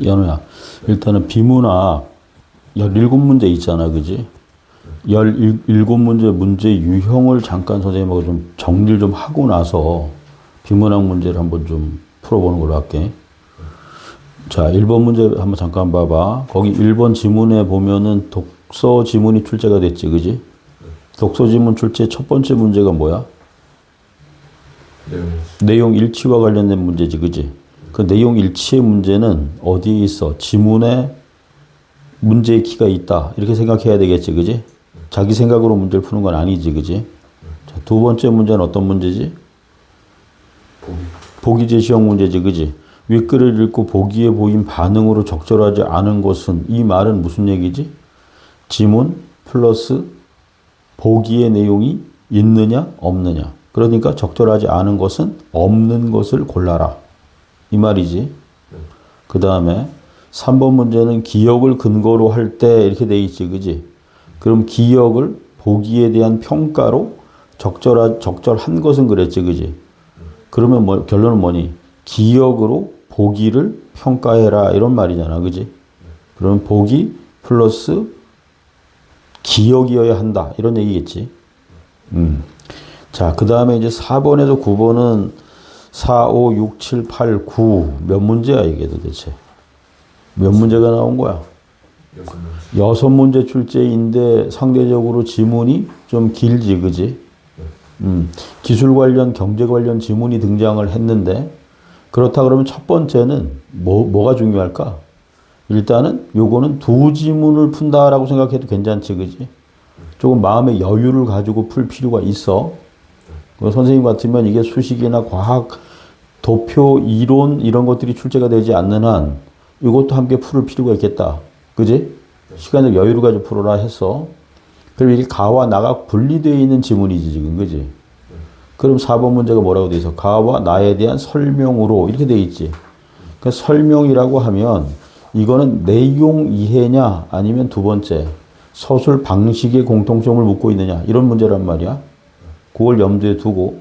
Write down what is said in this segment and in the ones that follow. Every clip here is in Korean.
연우야, 일단은 비문학 17문제 있잖아, 그지? 17문제 문제 유형을 잠깐 선생님하고 좀 정리를 좀 하고 나서 비문학 문제를 한번 좀 풀어보는 걸로 할게. 자, 1번 문제 한번 잠깐 봐봐. 거기 1번 지문에 보면은 독서 지문이 출제가 됐지, 그지? 독서 지문 출제 첫 번째 문제가 뭐야? 내용 일치와 관련된 문제지, 그지? 그 내용 일치의 문제는 어디에 있어? 지문에 문제의 키가 있다. 이렇게 생각해야 되겠지, 그지? 자기 생각으로 문제를 푸는 건 아니지, 그지? 자, 두 번째 문제는 어떤 문제지? 보기 제시형 문제지, 그지? 윗글을 읽고 보기에 보인 반응으로 적절하지 않은 것은, 이 말은 무슨 얘기지? 지문 플러스 보기의 내용이 있느냐 없느냐. 그러니까 적절하지 않은 것은 없는 것을 골라라. 이 말이지. 그 다음에 3번 문제는 기억을 근거로 할 때 이렇게 돼 있지, 그지? 그럼 기억을 보기에 대한 평가로 적절한 것은 그랬지, 그지? 그러면 결론은 뭐니? 기억으로 보기를 평가해라. 이런 말이잖아, 그지? 그러면 보기 플러스 기억이어야 한다. 이런 얘기겠지. 자, 그 다음에 이제 4번에서 9번은 4, 5, 6, 7, 8, 9. 몇 문제야, 이게 도대체? 몇 문제가 나온 거야? 6문제 출제인데 상대적으로 지문이 좀 길지, 그지? 기술 관련, 경제 관련 지문이 등장을 했는데, 그렇다 그러면 첫 번째는 뭐가 중요할까? 일단은 요거는 두 지문을 푼다라고 생각해도 괜찮지, 그지? 조금 마음의 여유를 가지고 풀 필요가 있어. 선생님 같으면 이게 수식이나 과학, 도표, 이론 이런 것들이 출제가 되지 않는 한 이것도 함께 풀을 필요가 있겠다. 그지? 시간적 여유를 가지고 풀어라 했어. 그럼 이게 가와 나가 분리되어 있는 지문이지, 지금. 그지? 그럼 4번 문제가 뭐라고 돼 있어? 가와 나에 대한 설명으로 이렇게 돼 있지. 그러니까 설명이라고 하면 이거는 내용 이해냐 아니면 두 번째 서술 방식의 공통점을 묻고 있느냐 이런 문제란 말이야. 그걸 염두에 두고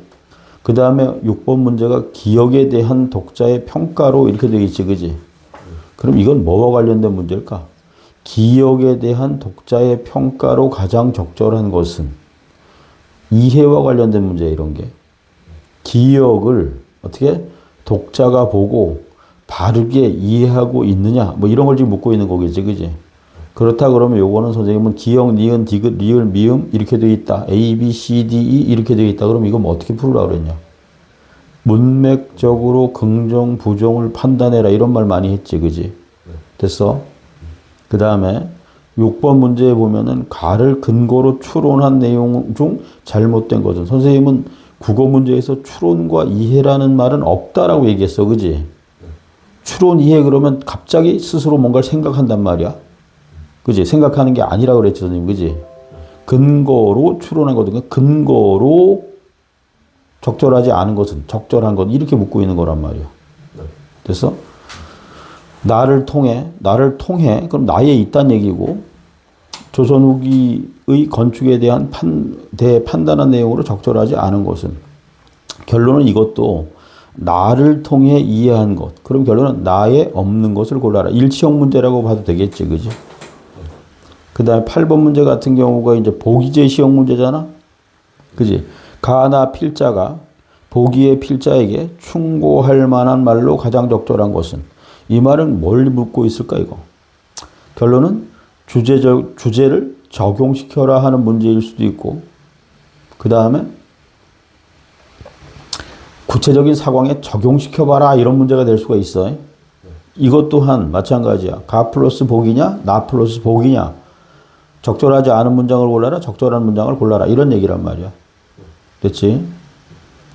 그 다음에 6번 문제가 기억에 대한 독자의 평가로 이렇게 되어 있지, 그지? 그럼 이건 뭐와 관련된 문제일까? 기억에 대한 독자의 평가로 가장 적절한 것은 이해와 관련된 문제 이런 게. 기억을 어떻게 독자가 보고 바르게 이해하고 있느냐 뭐 이런 걸 지금 묻고 있는 거겠지, 그지? 그렇다 그러면 요거는 선생님은 기억, 니은, 디귿, 리을, 미음 이렇게 되어 있다. A, B, C, D, E 이렇게 되어 있다. 그럼 이거 뭐 어떻게 풀으라고 그랬냐? 문맥적으로 긍정, 부정을 판단해라. 이런 말 많이 했지, 그지? 됐어? 그 다음에 6번 문제에 보면은 가를 근거로 추론한 내용 중 잘못된 것은 선생님은 국어 문제에서 추론과 이해라는 말은 없다라고 얘기했어, 그지? 추론, 이해 그러면 갑자기 스스로 뭔가를 생각한단 말이야. 그지? 생각하는 게 아니라고 그랬지, 선생님. 그지? 근거로 추론한 거든. 근거로 적절하지 않은 것은 적절한 것. 이렇게 묻고 있는 거란 말이야. 됐어? 나를 통해. 그럼 나에 있다는 얘기고, 조선 후기의 건축에 대한 판단한 내용으로 적절하지 않은 것은. 결론은 이것도 나를 통해 이해한 것. 그럼 결론은 나에 없는 것을 골라라. 일치형 문제라고 봐도 되겠지, 그지? 그 다음에 8번 문제 같은 경우가 이제 보기 제시형 문제잖아? 그지? 가나 필자가 보기의 필자에게 충고할 만한 말로 가장 적절한 것은 이 말은 뭘 묻고 있을까, 이거? 결론은 주제를 적용시켜라 하는 문제일 수도 있고, 그 다음에 구체적인 상황에 적용시켜봐라 이런 문제가 될 수가 있어. 이것 또한 마찬가지야. 가 플러스 복이냐, 나 플러스 복이냐. 적절하지 않은 문장을 골라라, 적절한 문장을 골라라. 이런 얘기란 말이야. 됐지?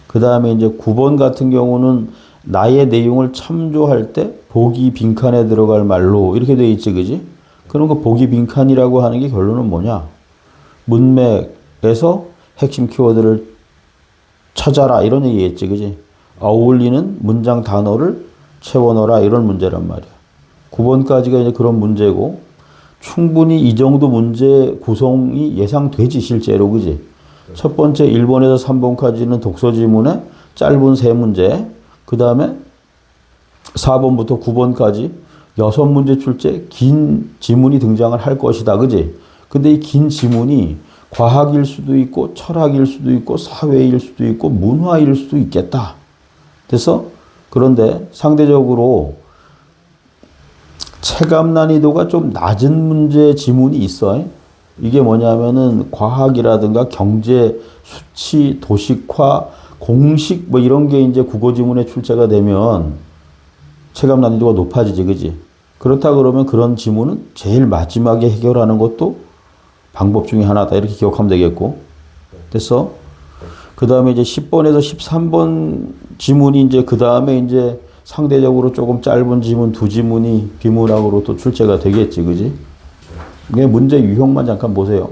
그 다음에 이제 9번 같은 경우는 나의 내용을 참조할 때 보기 빈칸에 들어갈 말로 이렇게 돼 있지, 그지? 그럼 그 보기 빈칸이라고 하는 게 결론은 뭐냐? 문맥에서 핵심 키워드를 찾아라. 이런 얘기겠지, 그지? 어울리는 문장 단어를 채워넣어라. 이런 문제란 말이야. 9번까지가 이제 그런 문제고, 충분히 이 정도 문제 구성이 예상되지, 실제로, 그지? 첫 번째 1번에서 3번까지는 독서 지문에 짧은 3문제, 그 다음에 4번부터 9번까지 6문제 출제 긴 지문이 등장을 할 것이다. 그지? 근데 이 긴 지문이 과학일 수도 있고 철학일 수도 있고 사회일 수도 있고 문화일 수도 있겠다. 그래서 그런데 상대적으로 체감 난이도가 좀 낮은 문제 지문이 있어. 이게 뭐냐면은 과학이라든가 경제, 수치, 도식화, 공식 뭐 이런 게 이제 국어 지문에 출제가 되면 체감 난이도가 높아지지, 그지? 그렇다 그러면 그런 지문은 제일 마지막에 해결하는 것도 방법 중에 하나다. 이렇게 기억하면 되겠고. 됐어? 그 다음에 이제 10번에서 13번 지문이 이제 그 다음에 이제 상대적으로 조금 짧은 지문 두 지문이 비문학으로 또 출제가 되겠지, 그지? 이게 문제 유형만 잠깐 보세요.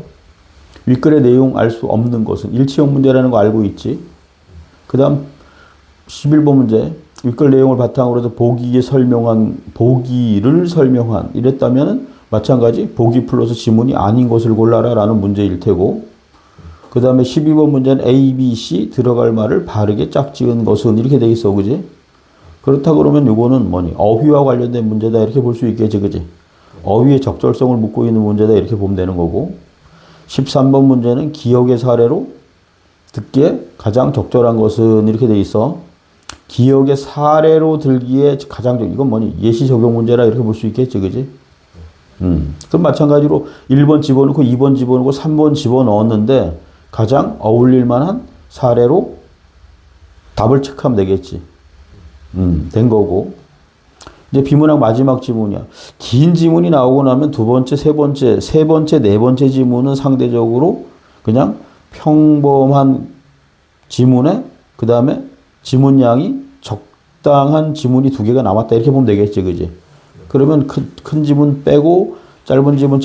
윗글의 내용 알 수 없는 것은 일치형 문제라는 거 알고 있지? 그 다음 11번 문제. 윗글 내용을 바탕으로 해서 보기를 설명한 이랬다면 마찬가지 보기 플러스 지문이 아닌 것을 골라라 라는 문제일 테고 그 다음에 12번 문제는 A, B, C 들어갈 말을 바르게 짝지은 것은 이렇게 돼 있어. 그지? 그렇다 그러면 이거는 뭐니? 어휘와 관련된 문제다 이렇게 볼 수 있겠지. 그지? 어휘의 적절성을 묻고 있는 문제다 이렇게 보면 되는 거고 13번 문제는 기억의 사례로 듣기에 가장 적절한 것은 이렇게 돼 있어. 기억의 사례로 들기에 가장 이건 뭐니? 예시 적용 문제라 이렇게 볼 수 있겠지. 그지? 그럼 마찬가지로 1번 집어넣고 2번 집어넣고 3번 집어넣었는데 가장 어울릴 만한 사례로 답을 체크하면 되겠지. 된 거고. 이제 비문학 마지막 지문이야. 긴 지문이 나오고 나면 두 번째, 세 번째, 네 번째 지문은 상대적으로 그냥 평범한 지문에 그 다음에 지문량이 적당한 지문이 두 개가 남았다 이렇게 보면 되겠지. 그지? 그러면 큰 지문 빼고 짧은 지문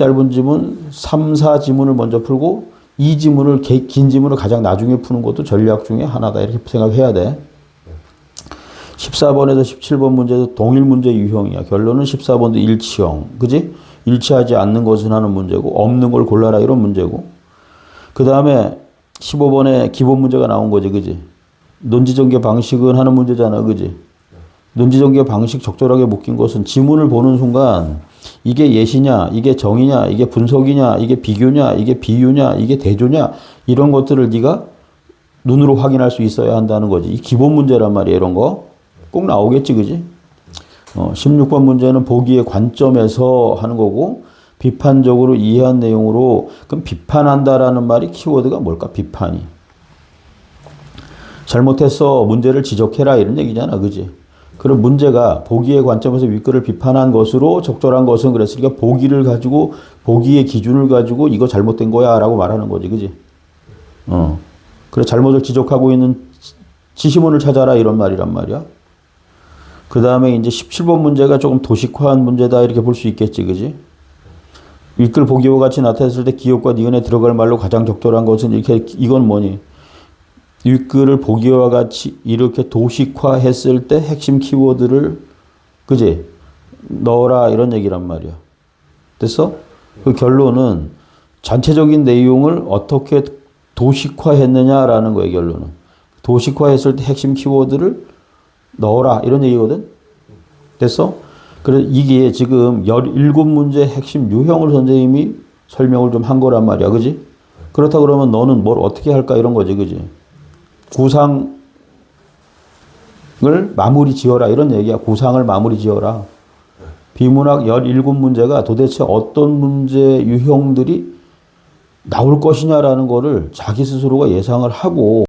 3, 4지문을 먼저 풀고 이 지문을 긴 지문을 가장 나중에 푸는 것도 전략 중에 하나다 이렇게 생각해야 돼. 14번에서 17번 문제도 동일 문제 유형이야. 결론은 14번도 일치형. 그지? 일치하지 않는 것은 하는 문제고 없는 걸 골라라 이런 문제고 그 다음에 15번에 기본 문제가 나온 거지. 그지? 논지전개 방식은 하는 문제잖아. 그지? 논지전개 방식 적절하게 묶인 것은 지문을 보는 순간 이게 예시냐, 이게 정의냐, 이게 분석이냐, 이게 비교냐, 이게 비유냐, 이게 대조냐 이런 것들을 네가 눈으로 확인할 수 있어야 한다는 거지. 이 기본 문제란 말이야. 이런 거 꼭 나오겠지. 그지? 16번 문제는 보기의 관점에서 하는 거고 비판적으로 이해한 내용으로 그럼 비판한다라는 말이 키워드가 뭘까? 비판이. 잘못했어. 문제를 지적해라 이런 얘기잖아. 그지? 그럼 문제가 보기의 관점에서 윗글을 비판한 것으로 적절한 것은 그랬으니까 보기를 가지고 보기의 기준을 가지고 이거 잘못된 거야 라고 말하는 거지. 그지? 그래 잘못을 지적하고 있는 지시문을 찾아라 이런 말이란 말이야. 그 다음에 이제 17번 문제가 조금 도식화한 문제다 이렇게 볼 수 있겠지. 그지? 윗글 보기와 같이 나타났을 때 기억과 니은에 들어갈 말로 가장 적절한 것은 이렇게 이건 뭐니? 윗글을 보기와 같이 이렇게 도식화했을 때 핵심 키워드를 그지? 넣어라 이런 얘기란 말이야. 됐어? 그 결론은 전체적인 내용을 어떻게 도식화했느냐라는 거예요. 결론은. 도식화했을 때 핵심 키워드를 넣어라 이런 얘기거든. 됐어? 그래 이게 지금 17문제 핵심 유형을 선생님이 설명을 좀 한 거란 말이야. 그지? 그렇다 그러면 너는 뭘 어떻게 할까 이런 거지. 그지? 구상을 마무리 지어라 이런 얘기야. 구상을 마무리 지어라. 비문학 17문제가 도대체 어떤 문제 유형들이 나올 것이냐라는 거를 자기 스스로가 예상을 하고